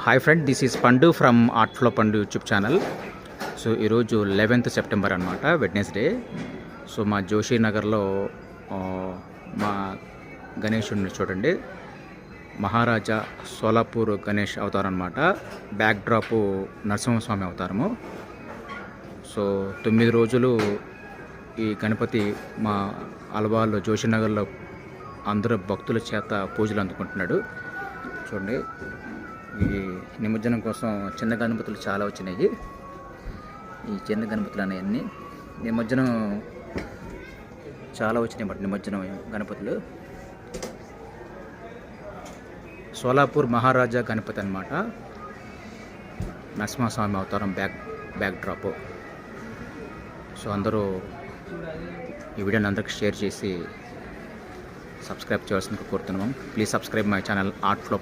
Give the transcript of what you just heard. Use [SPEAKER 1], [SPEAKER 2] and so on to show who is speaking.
[SPEAKER 1] Hi friend, this is పండు from art flow పండు YouTube channel. So ఈరోజు 11th September అనమాట, వెడ్నెస్డే. సో మా జోషి నగర్లో మా గణేషుడిని చూడండి, మహారాజా సోలాపూర్ గణేష్ అవతారం అనమాట. బ్యాక్ డ్రాపు నరసింహస్వామి అవతారము. సో 9 రోజులు ఈ గణపతి మా అలవాళ్ళు జోషి నగర్లో అందరూ భక్తుల చేత పూజలు అందుకుంటున్నాడు. చూడండి, ఈ నిమజ్జనం కోసం చిన్న గణపతులు చాలా వచ్చినాయి. ఈ చిన్న గణపతులు అనేవన్నీ నిమజ్జనం చాలా వచ్చినాయి అన్నమాట. నిమజ్జనం గణపతులు సోలాపూర్ మహారాజా గణపతి అనమాట. నరసింహస్వామి అవతారం బ్యాక్ డ్రాప్. సో అందరూ ఈ వీడియోని అందరికి షేర్ చేసి సబ్స్క్రైబ్ చేయాల్సిందిగా కోరుతున్నాము. Please subscribe my channel art flow.